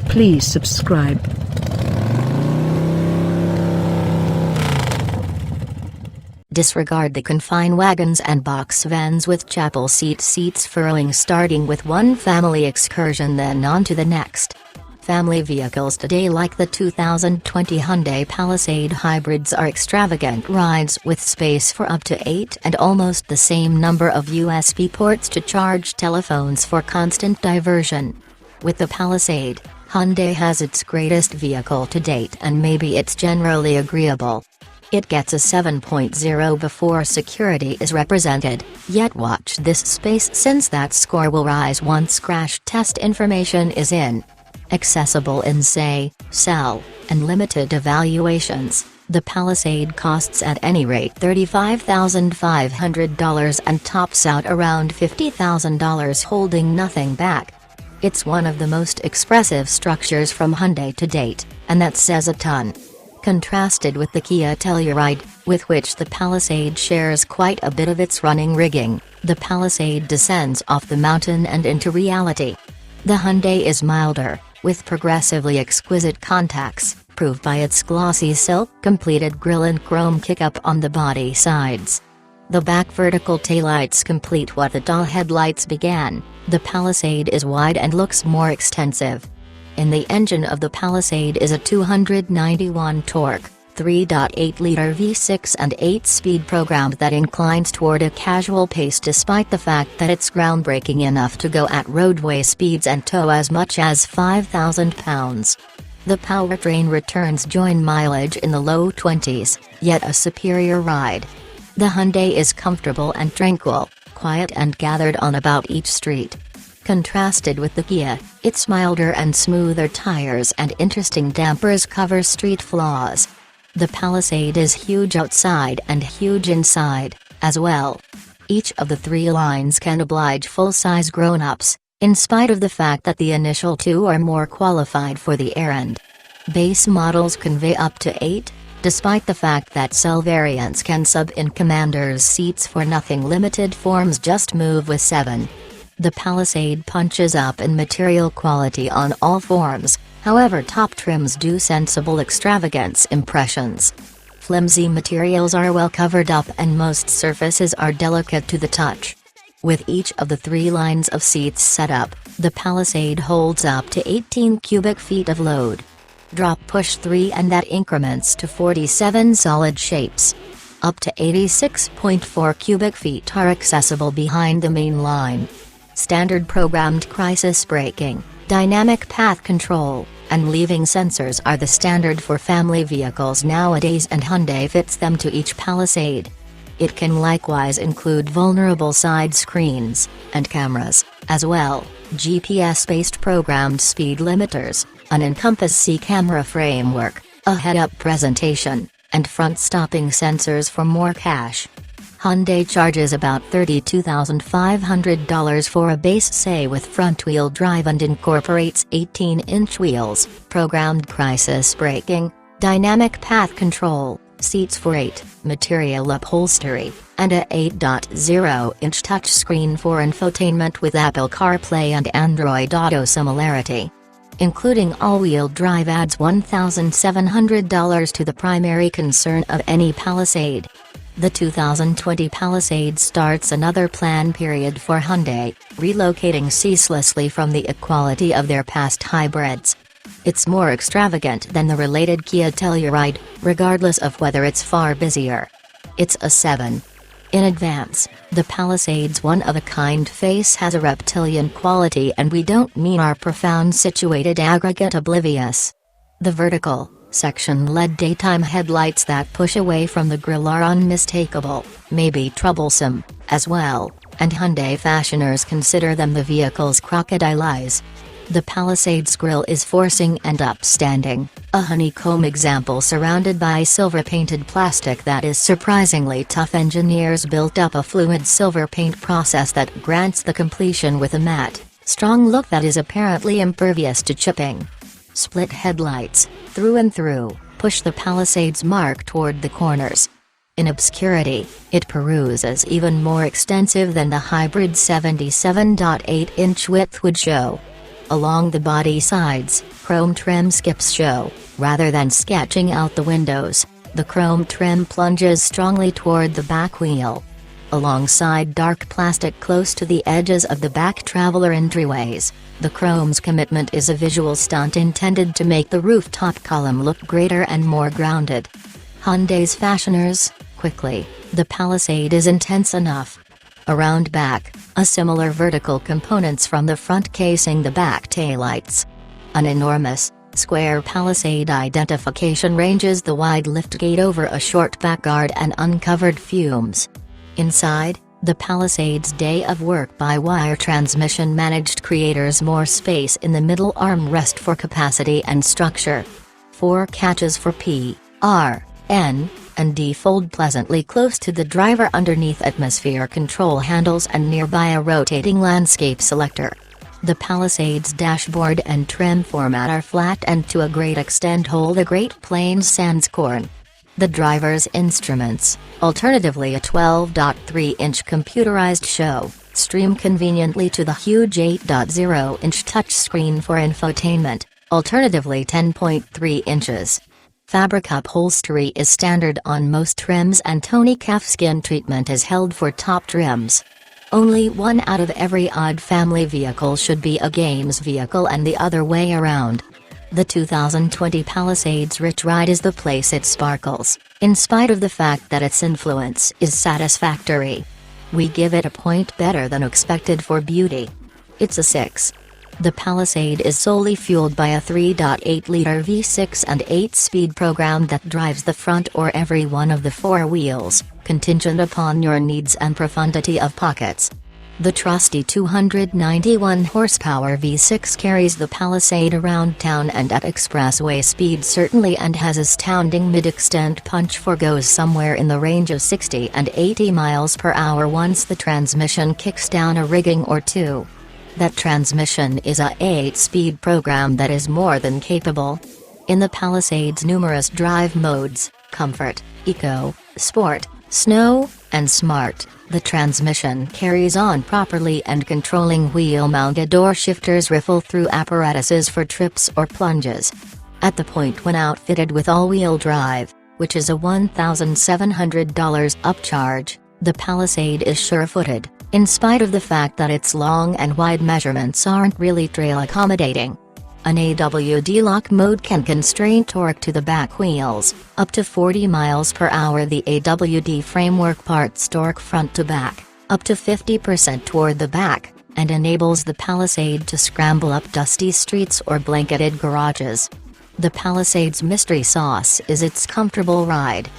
Please subscribe. Disregard the confine wagons and box vans with chapel seats furling, starting with one family excursion then on to the next. Family vehicles today like the 2020 Hyundai Palisade hybrids are extravagant rides with space for up to 8 and almost the same number of USB ports to charge telephones for constant diversion. With the Palisade, Hyundai has its greatest vehicle to date, and maybe it's generally agreeable. It gets a 7.0 before security is represented, yet watch this space since that score will rise once crash test information is in. Accessible in say, sell, and limited evaluations, the Palisade costs at any rate $35,500 and tops out around $50,000, holding nothing back. It's one of the most expressive structures from Hyundai to date, and that says a ton. Contrasted with the Kia Telluride, with which the Palisade shares quite a bit of its running rigging, the Palisade descends off the mountain and into reality. The Hyundai is milder, with progressively exquisite contacts, proved by its glossy silk-completed grille and chrome kickup on the body sides. The back vertical taillights complete what the tall headlights began. The Palisade is wide and looks more extensive. In the engine of the Palisade is a 291 torque, 3.8-liter V6 and 8-speed programmed that inclines toward a casual pace despite the fact that it's groundbreaking enough to go at roadway speeds and tow as much as 5,000 pounds. The powertrain returns join mileage in the low 20s, yet a superior ride. The Hyundai is comfortable and tranquil, quiet and gathered on about each street. Contrasted with the Kia, its milder and smoother tires and interesting dampers cover street flaws. The Palisade is huge outside and huge inside, as well. Each of the three lines can oblige full-size grown-ups, in spite of the fact that the initial two are more qualified for the errand. Base models convey up to 8, despite the fact that cell variants can sub in Commander's seats for nothing. Limited forms just move with 7. The Palisade punches up in material quality on all forms, however top trims do sensible extravagance impressions. Flimsy materials are well covered up and most surfaces are delicate to the touch. With each of the three lines of seats set up, the Palisade holds up to 18 cubic feet of load. Drop push 3 and that increments to 47 solid shapes. Up to 86.4 cubic feet are accessible behind the main line. Standard programmed crisis braking, dynamic path control, and leaving sensors are the standard for family vehicles nowadays, and Hyundai fits them to each Palisade. It can likewise include vulnerable side screens, and cameras, as well, GPS-based programmed speed limiters, an Encompass C camera framework, a head-up presentation, and front-stopping sensors for more cash. Hyundai charges about $32,500 for a base say with front-wheel drive and incorporates 18-inch wheels, programmed crisis braking, dynamic path control, seats for 8, material upholstery, and a 8.0-inch touchscreen for infotainment with Apple CarPlay and Android Auto similarity. Including all-wheel drive adds $1,700 to the primary concern of any Palisade. The 2020 Palisade starts another plan period for Hyundai, relocating ceaselessly from the equality of their past hybrids. It's more extravagant than the related Kia Telluride, regardless of whether it's far busier. It's a 7. In advance, the Palisade's one-of-a-kind face has a reptilian quality, and we don't mean our profound situated aggregate oblivious. The vertical section LED daytime headlights that push away from the grille are unmistakable, maybe troublesome, as well, and Hyundai fashioners consider them the vehicle's crocodile eyes. The Palisade's grille is forcing and upstanding, a honeycomb example surrounded by silver-painted plastic that is surprisingly tough. Engineers built up a fluid silver paint process that grants the completion with a matte, strong look that is apparently impervious to chipping. Split headlights, through and through, push the Palisade's mark toward the corners. In obscurity, it peruses even more extensive than the hybrid's 77.8-inch width would show. Along the body sides, chrome trim skips show, rather than sketching out the windows. The chrome trim plunges strongly toward the back wheel. Alongside dark plastic close to the edges of the back traveler entryways, the chrome's commitment is a visual stunt intended to make the rooftop column look greater and more grounded. Hyundai's fashioners, quickly, the Palisade is intense enough. Around back, a similar vertical components from the front casing the back taillights. An enormous, square Palisade identification ranges the wide liftgate over a short back guard and uncovered fumes. Inside, the Palisade's day-of-work-by-wire transmission managed creators more space in the middle armrest for capacity and structure. 4 catches for P, R, N, and D fold pleasantly close to the driver underneath atmosphere control handles and nearby a rotating landscape selector. The Palisade's dashboard and trim format are flat and to a great extent hold a Great Plains Sands corn. The driver's instruments, alternatively a 12.3-inch computerized show, stream conveniently to the huge 8.0-inch touchscreen for infotainment, alternatively 10.3 inches. Fabric upholstery is standard on most trims and Tony calfskin treatment is held for top trims. Only one out of every odd family vehicle should be a games vehicle and the other way around. The 2020 Palisade's rich ride is the place it sparkles, in spite of the fact that its influence is satisfactory. We give it a point better than expected for beauty. It's a 6. The Palisade is solely fueled by a 3.8-liter V6 and 8-speed program that drives the front or every one of the 4 wheels, contingent upon your needs and profundity of pockets. The trusty 291 horsepower V6 carries the Palisade around town and at expressway speed certainly, and has astounding mid-extent punch for goes somewhere in the range of 60 and 80 miles per hour once the transmission kicks down a rigging or two. That transmission is a 8-speed program that is more than capable. In the Palisade's numerous drive modes, comfort, eco, sport, snow, and smart, the transmission carries on properly and controlling wheel-mounted door shifters riffle through apparatuses for trips or plunges. At the point when outfitted with all-wheel drive, which is a $1,700 upcharge, the Palisade is sure-footed, in spite of the fact that its long and wide measurements aren't really trail accommodating. An AWD lock mode can constrain torque to the back wheels, up to 40 miles per hour. The AWD framework parts torque front to back, up to 50% toward the back, and enables the Palisade to scramble up dusty streets or blanketed garages. The Palisade's mystery sauce is its comfortable ride.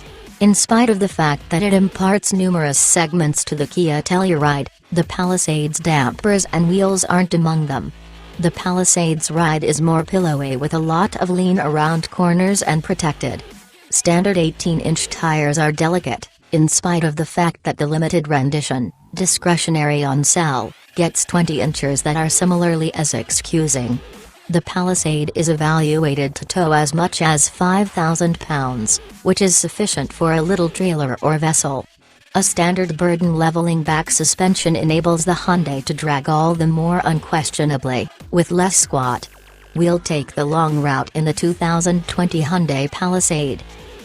In spite of the fact that it imparts numerous segments to the Kia Telluride, the Palisade's dampers and wheels aren't among them. The Palisade's ride is more pillowy with a lot of lean around corners and protected. Standard 18-inch tires are delicate, in spite of the fact that the limited rendition, discretionary on sale, gets 20 inches that are similarly as excusing. The Palisade is evaluated to tow as much as 5,000 pounds, which is sufficient for a little trailer or vessel. A standard burden leveling back suspension enables the Hyundai to drag all the more unquestionably, with less squat. We'll take the long route in the 2020 Hyundai Palisade.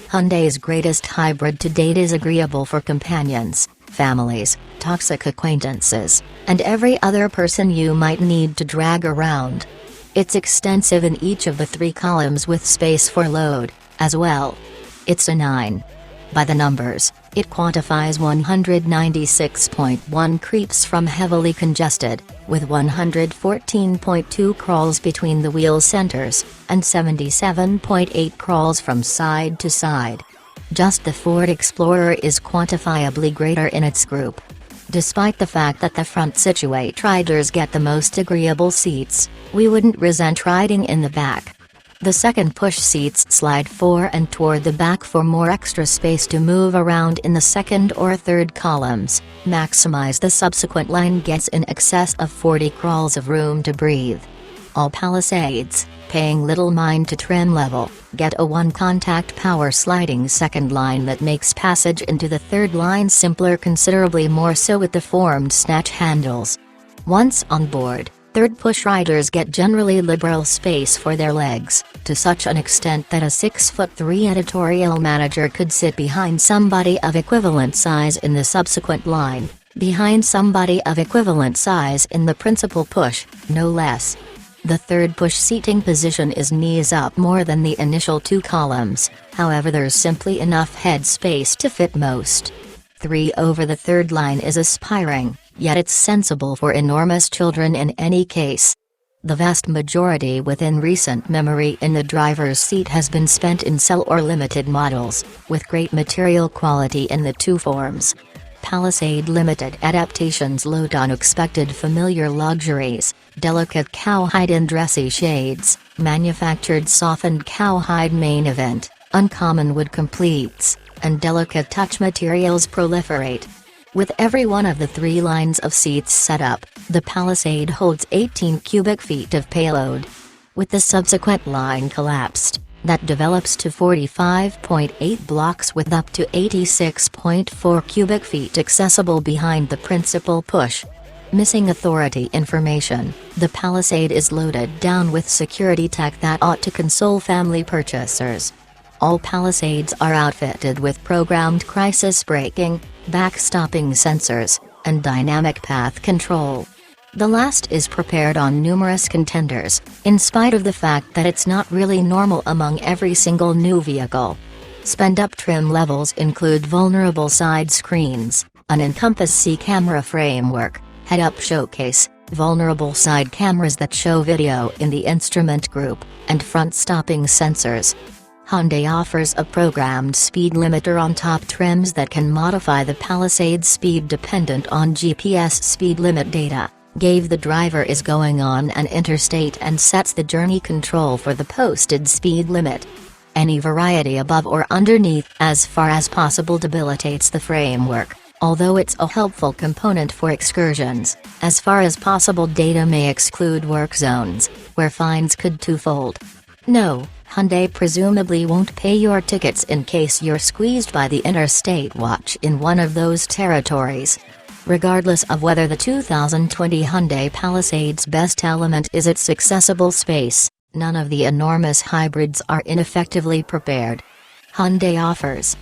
Hyundai's greatest hybrid to date is agreeable for companions, families, toxic acquaintances, and every other person you might need to drag around. It's extensive in each of the 3 columns with space for load, as well. It's a 9. By the numbers, it quantifies 196.1 creeps from heavily congested, with 114.2 crawls between the wheel centers, and 77.8 crawls from side to side. Just the Ford Explorer is quantifiably greater in its group. Despite the fact that the front Situate riders get the most agreeable seats, we wouldn't resent riding in the back. The second push seats slide fore and toward the back for more extra space to move around in the second or third columns. Maximize the subsequent line gets in excess of 40 crawls of room to breathe. All Palisades, paying little mind to trim level, get a one-contact power sliding second line that makes passage into the third line simpler, considerably more so with the formed snatch handles. Once on board, Third-push riders get generally liberal space for their legs, to such an extent that a 6'3" editorial manager could sit behind somebody of equivalent size in the subsequent line, behind somebody of equivalent size in the principal push, no less. The third push seating position is knees up more than the initial two columns, however there's simply enough head space to fit most. 3 over the third line is aspiring, yet it's sensible for enormous children in any case. The vast majority within recent memory in the driver's seat has been spent in cell or limited models, with great material quality in the two forms. Palisade Limited adaptations load unexpected familiar luxuries, delicate cowhide in dressy shades, manufactured softened cowhide main event, uncommon wood completes, and delicate touch materials proliferate. With every one of the 3 lines of seats set up, the Palisade holds 18 cubic feet of payload. With the subsequent line collapsed, that develops to 45.8 blocks with up to 86.4 cubic feet accessible behind the principal push. Missing authority information, the Palisade is loaded down with security tech that ought to console family purchasers. All Palisades are outfitted with programmed crisis braking, backstopping sensors, and dynamic path control. The last is prepared on numerous contenders, in spite of the fact that it's not really normal among every single new vehicle. Spend-up trim levels include vulnerable side screens, an Encompass C camera framework, head-up showcase, vulnerable side cameras that show video in the instrument group, and front-stopping sensors. Hyundai offers a programmed speed limiter on top trims that can modify the Palisade's speed dependent on GPS speed limit data, gauge the driver is going on an interstate and sets the journey control for the posted speed limit. Any variety above or underneath as far as possible debilitates the framework, although it's a helpful component for excursions. As far as possible data may exclude work zones, where fines could twofold. No, Hyundai presumably won't pay your tickets in case you're squeezed by the interstate watch in one of those territories. Regardless of whether the 2020 Hyundai Palisade's best element is its accessible space, none of the enormous hybrids are ineffectively prepared. Hyundai offers